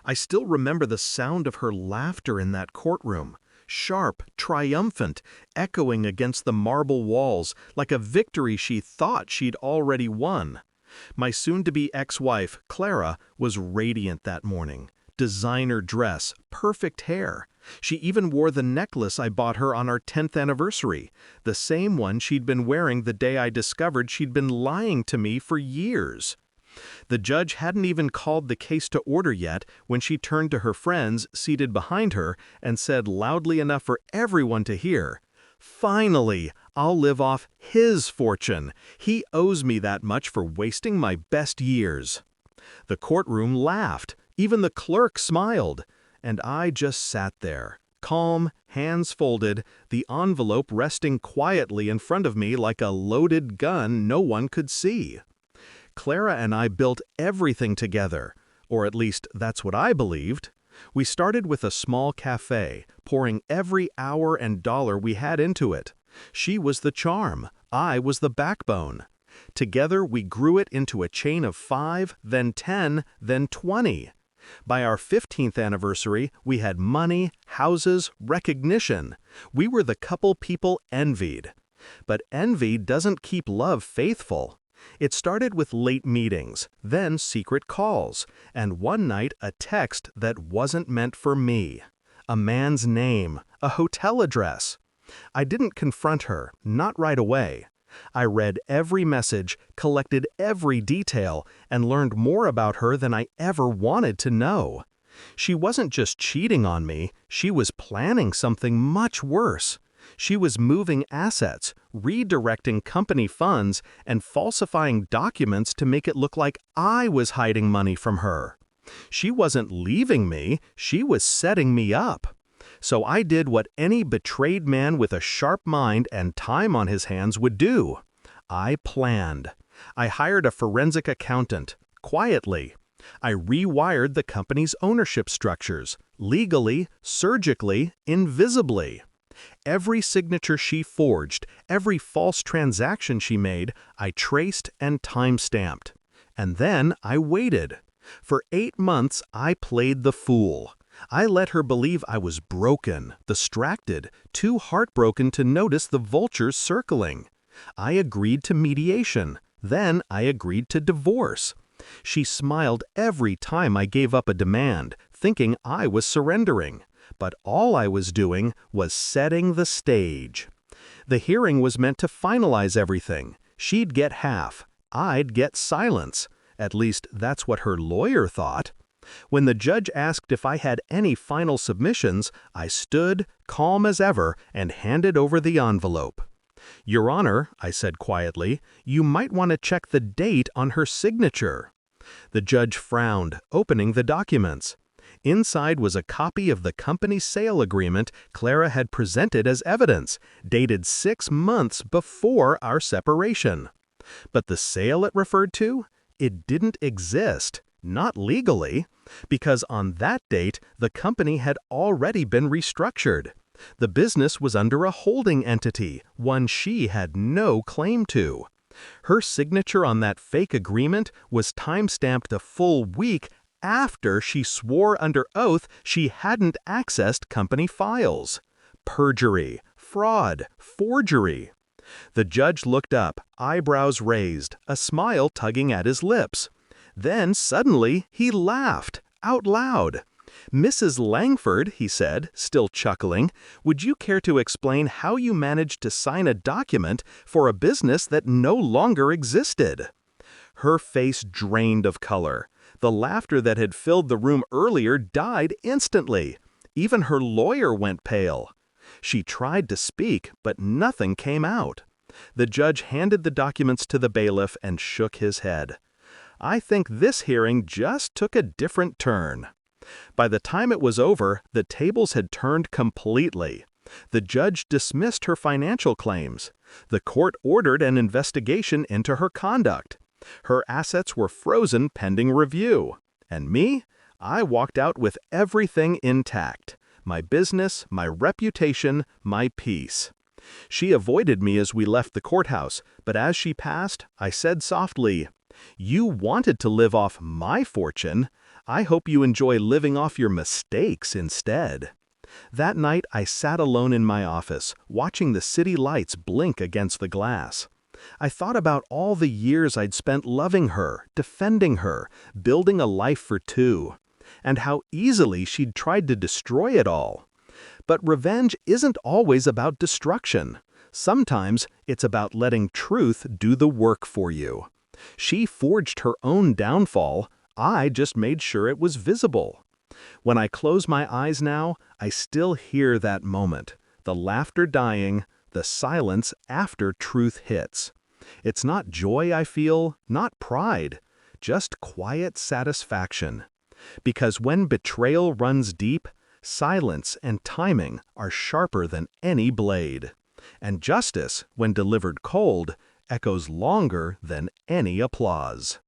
I still remember the sound of her laughter in that courtroom, sharp, triumphant, echoing against the marble walls like a victory she thought she'd already won. My soon-to-be ex-wife, Clara, was radiant that morning. Designer dress, perfect hair. She even wore the necklace I bought her on our 10th anniversary, the same one she'd been wearing the day I discovered she'd been lying to me for years. The judge hadn't even called the case to order yet when she turned to her friends seated behind her and said loudly enough for everyone to hear, "Finally, I'll live off his fortune. He owes me that much for wasting my best years." The courtroom laughed. Even the clerk smiled. And I just sat there, calm, hands folded, the envelope resting quietly in front of me like a loaded gun no one could see. Clara and I built everything together, or at least that's what I believed. We started with a small cafe, pouring every hour and dollar we had into it. She was the charm, I was the backbone. Together we grew it into a chain of 5, then 10, then 20. By our 15th anniversary, we had money, houses, recognition. We were the couple people envied. But envy doesn't keep love faithful. It started with late meetings, then secret calls, and one night a text that wasn't meant for me. A man's name, a hotel address. I didn't confront her, not right away. I read every message, collected every detail, and learned more about her than I ever wanted to know. She wasn't just cheating on me, she was planning something much worse. She was moving assets, redirecting company funds, and falsifying documents to make it look like I was hiding money from her. She wasn't leaving me, she was setting me up. So I did what any betrayed man with a sharp mind and time on his hands would do. I planned. I hired a forensic accountant, quietly. I rewired the company's ownership structures, legally, surgically, invisibly. Every signature she forged, every false transaction she made, I traced and time-stamped. And then I waited. For 8 months, I played the fool. I let her believe I was broken, distracted, too heartbroken to notice the vultures circling. I agreed to mediation. Then I agreed to divorce. She smiled every time I gave up a demand, thinking I was surrendering. But all I was doing was setting the stage. The hearing was meant to finalize everything. She'd get half. I'd get silence. At least that's what her lawyer thought. When the judge asked if I had any final submissions, I stood, calm as ever, and handed over the envelope. "Your Honor," I said quietly, "you might want to check the date on her signature." The judge frowned, opening the documents. Inside was a copy of the company's sale agreement Clara had presented as evidence, dated 6 months before our separation. But the sale it referred to? It didn't exist. Not legally, because on that date, the company had already been restructured. The business was under a holding entity, one she had no claim to. Her signature on that fake agreement was time-stamped a full week after she swore under oath she hadn't accessed company files. Perjury, fraud, forgery. The judge looked up, eyebrows raised, a smile tugging at his lips. Then, suddenly, he laughed, out loud. "Mrs. Langford," he said, still chuckling, "would you care to explain how you managed to sign a document for a business that no longer existed?" Her face drained of color. The laughter that had filled the room earlier died instantly. Even her lawyer went pale. She tried to speak, but nothing came out. The judge handed the documents to the bailiff and shook his head. I think this hearing just took a different turn. By the time it was over, the tables had turned completely. The judge dismissed her financial claims. The court ordered an investigation into her conduct. Her assets were frozen pending review. And me? I walked out with everything intact. My business, my reputation, my peace. She avoided me as we left the courthouse, but as she passed, I said softly, "You wanted to live off my fortune. I hope you enjoy living off your mistakes instead. That night, I sat alone in my office, watching the city lights blink against the glass. I thought about all the years I'd spent loving her, defending her, building a life for two, and how easily she'd tried to destroy it all. But revenge isn't always about destruction. Sometimes it's about letting truth do the work for you. She forged her own downfall. I just made sure it was visible. When I close my eyes now, I still hear that moment, the laughter dying, the silence after truth hits. It's not joy I feel, not pride, just quiet satisfaction. Because when betrayal runs deep, silence and timing are sharper than any blade. And justice, when delivered cold, echoes longer than any applause.